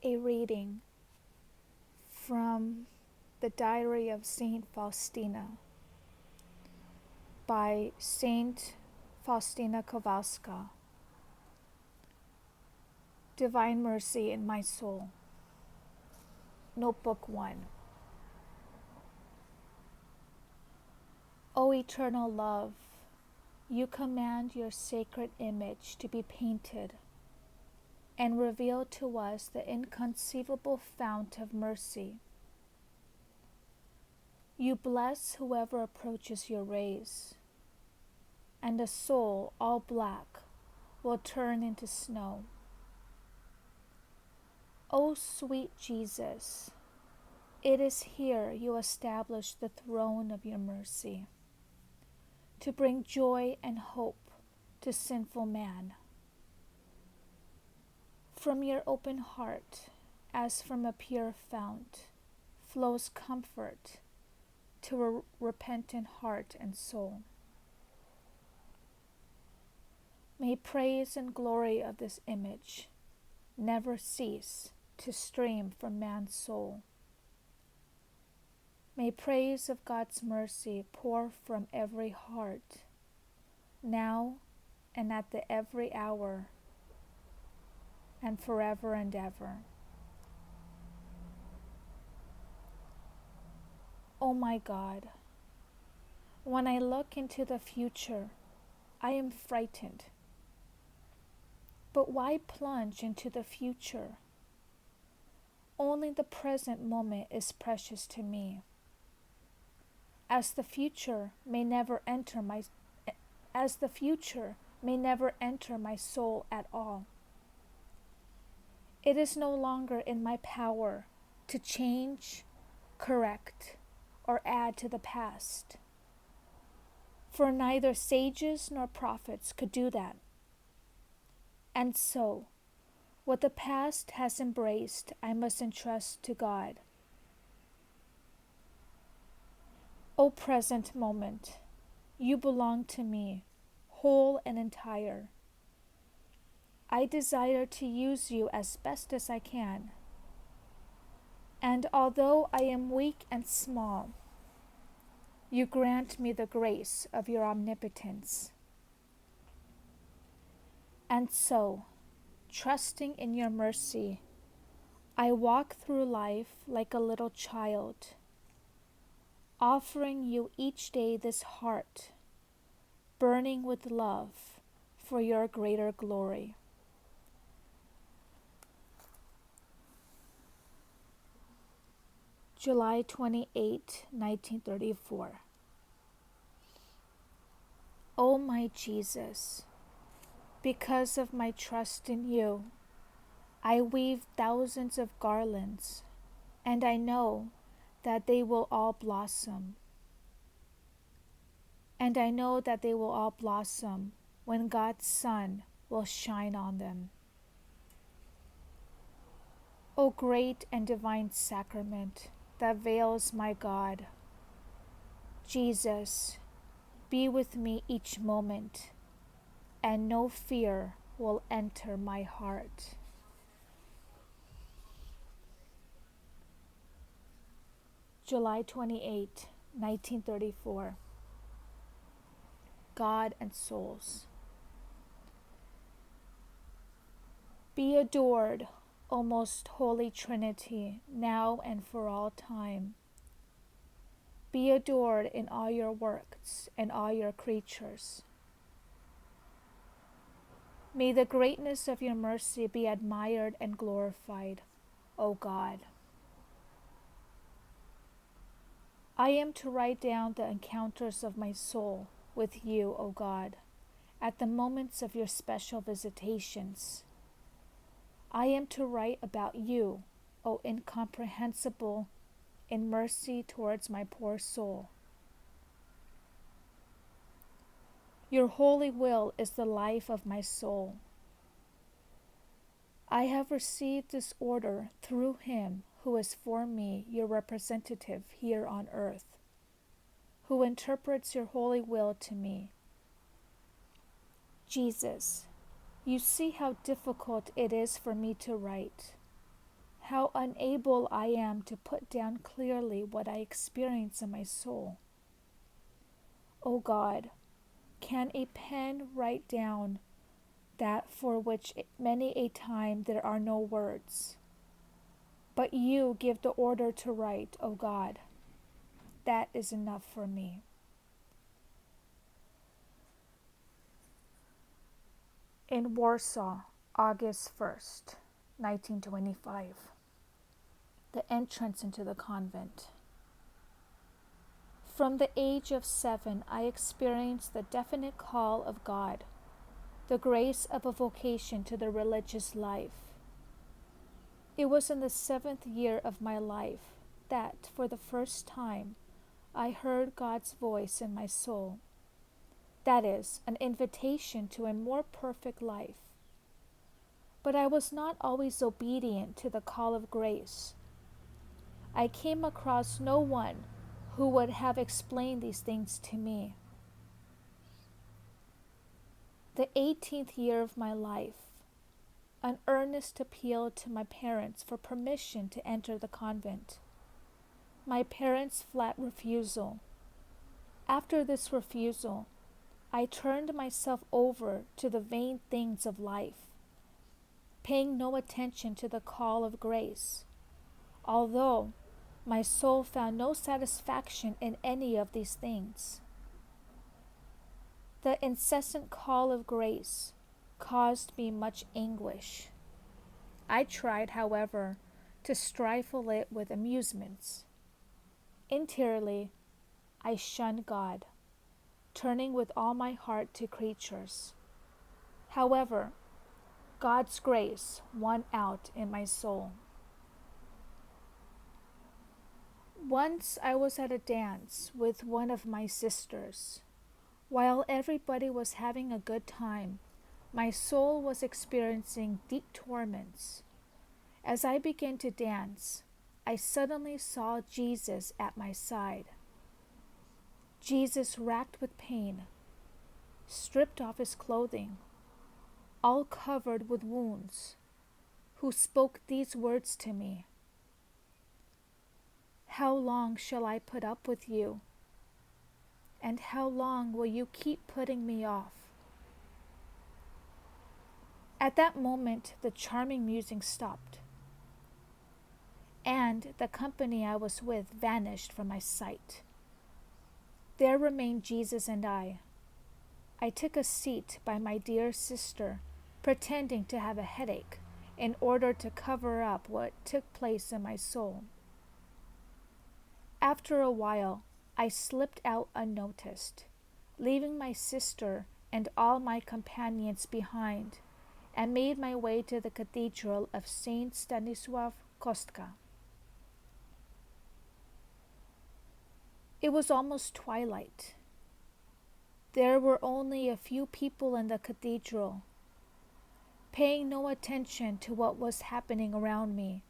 A reading from the Diary of Saint Faustina by Saint Faustina Kowalska. Divine Mercy in My Soul. Notebook 1. O eternal love, you command your sacred image to be painted and reveal to us the inconceivable fount of mercy. You bless whoever approaches your rays, and a soul all black will turn into snow. O sweet Jesus, it is here you establish the throne of your mercy, to bring joy and hope to sinful man. From your open heart, as from a pure fount, flows comfort to a repentant heart and soul. May praise and glory of this image never cease to stream from man's soul. May praise of God's mercy pour from every heart, now and at the every hour, and forever and ever. Oh my God, when I look into the future, I am frightened. But why plunge into the future? Only the present moment is precious to me, as the future may never enter my soul at all. It is no longer in my power to change, correct, or add to the past, for neither sages nor prophets could do that. And so, what the past has embraced, I must entrust to God. O present moment, you belong to me, whole and entire. I desire to use you as best as I can. And although I am weak and small, you grant me the grace of your omnipotence. And so, trusting in your mercy, I walk through life like a little child, offering you each day this heart, burning with love for your greater glory. July 28, 1934. O my Jesus, because of my trust in you, I weave thousands of garlands, and I know that they will all blossom. And I know that they will all blossom when God's sun will shine on them. O great and divine sacrament that veils my God, Jesus, be with me each moment, and no fear will enter my heart. July 28, 1934. God and souls. Be adored, O most holy Trinity, now and for all time. Be adored in all your works and all your creatures. May the greatness of your mercy be admired and glorified, O God. I am to write down the encounters of my soul with you, O God, at the moments of your special visitations. I am to write about you, O incomprehensible, in mercy towards my poor soul. Your holy will is the life of my soul. I have received this order through him who is for me your representative here on earth, who interprets your holy will to me. Jesus, you see how difficult it is for me to write, How unable I am to put down clearly what I experience in my soul. O God, can a pen write down that for which many a time there are no words? But you give the order to write, O God. That is enough for me. In Warsaw, August 1st, 1925. The entrance into the convent. From the age of 7, I experienced the definite call of God, the grace of a vocation to the religious life. It was in the 7th year of my life that, for the first time, I heard God's voice in my soul. That is, an invitation to a more perfect life. But I was not always obedient to the call of grace. I came across no one who would have explained these things to me. The 18th year of my life, an earnest appeal to my parents for permission to enter the convent. My parents' flat refusal. After this refusal, I turned myself over to the vain things of life, paying no attention to the call of grace, although my soul found no satisfaction in any of these things. The incessant call of grace caused me much anguish. I tried, however, to stifle it with amusements. Interiorly, I shunned God, turning with all my heart to creatures. However, God's grace won out in my soul. Once I was at a dance with one of my sisters. While everybody was having a good time, my soul was experiencing deep torments. As I began to dance, I suddenly saw Jesus at my side. Jesus, racked with pain, stripped off his clothing, all covered with wounds, who spoke these words to me: "How long shall I put up with you? And how long will you keep putting me off?" At that moment, the charming music stopped, and the company I was with vanished from my sight. There remained Jesus and I. I took a seat by my dear sister, pretending to have a headache in order to cover up what took place in my soul. After a while, I slipped out unnoticed, leaving my sister and all my companions behind, and made my way to the cathedral of Saint Stanisław Kostka. It was almost twilight. There were only a few people in the cathedral. Paying no attention to what was happening around me,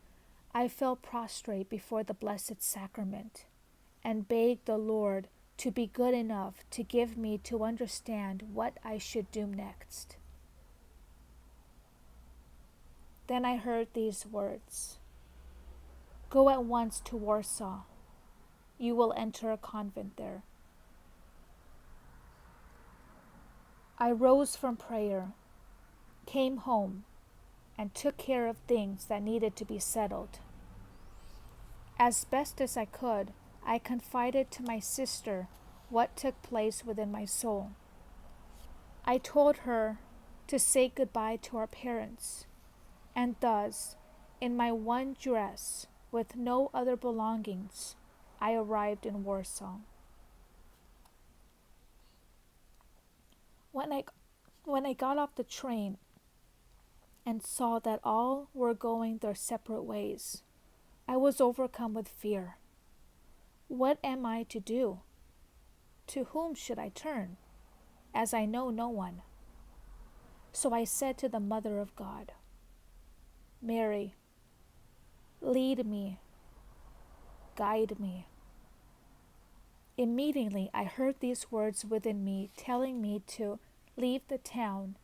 I fell prostrate before the Blessed Sacrament and begged the Lord to be good enough to give me to understand what I should do next. Then I heard these words: "Go at once to Warsaw. You will enter a convent there." I rose from prayer, came home, and took care of things that needed to be settled. As best as I could, I confided to my sister what took place within my soul. I told her to say goodbye to our parents, and thus, in my one dress, with no other belongings, I arrived in Warsaw. When I got off the train and saw that all were going their separate ways, I was overcome with fear. What am I to do? To whom should I turn, as I know no one? So I said to the Mother of God, "Mary, lead me, guide me." Immediately I heard these words within me telling me to leave the town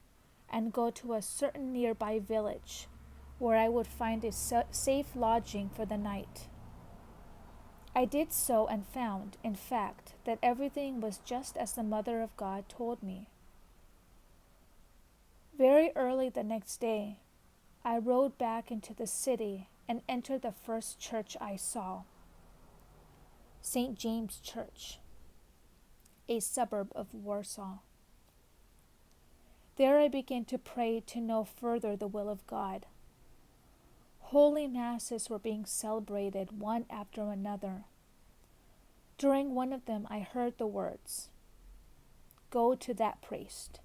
and go to a certain nearby village where I would find a safe lodging for the night. I did so and found, in fact, that everything was just as the Mother of God told me. Very early the next day, I rode back into the city and entered the first church I saw, St. James Church, a suburb of Warsaw. There I began to pray to know further the will of God. Holy Masses were being celebrated one after another. During one of them I heard the words, "Go to that priest,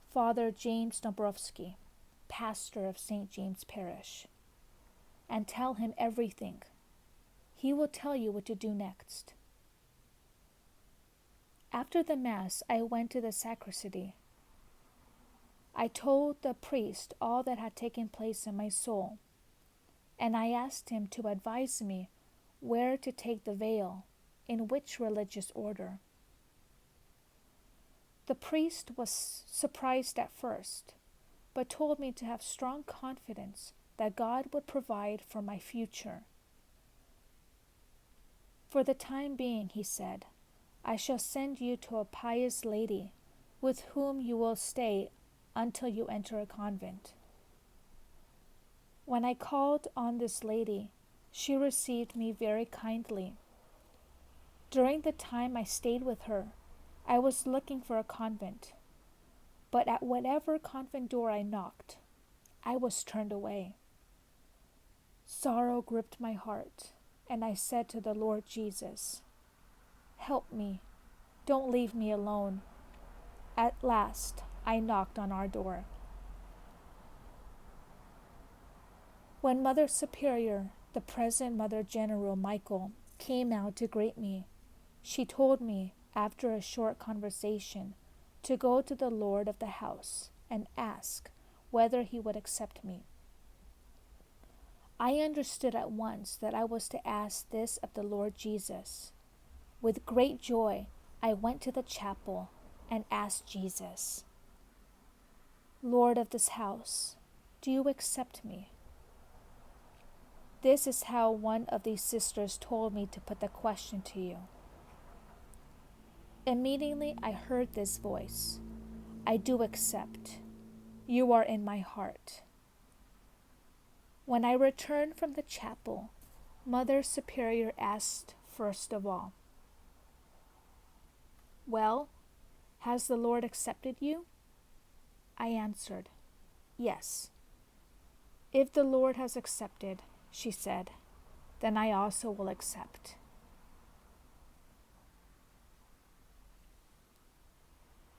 Father James Dombrowski, pastor of St. James Parish, and tell him everything. He will tell you what to do next." After the Mass, I went to the sacristy. I told the priest all that had taken place in my soul, and I asked him to advise me where to take the veil, in which religious order. The priest was surprised at first, but told me to have strong confidence that God would provide for my future. For the time being, he said, I shall send you to a pious lady with whom you will stay until you enter a convent. When I called on this lady, she received me very kindly. During the time I stayed with her, I was looking for a convent, but at whatever convent door I knocked, I was turned away. Sorrow gripped my heart, and I said to the Lord Jesus, "Help me, don't leave me alone." At last, I knocked on our door. When Mother Superior, the present Mother General Michael, came out to greet me, she told me, after a short conversation, to go to the Lord of the house and ask whether he would accept me. I understood at once that I was to ask this of the Lord Jesus. With great joy, I went to the chapel and asked Jesus, "Lord of this house, do you accept me?" This is how one of these sisters told me to put the question to you. Immediately I heard this voice, "I do accept. You are in my heart." When I returned from the chapel, Mother Superior asked first of all, "Well, has the Lord accepted you?" I answered, "Yes." "If the Lord has accepted," she said, "then I also will accept."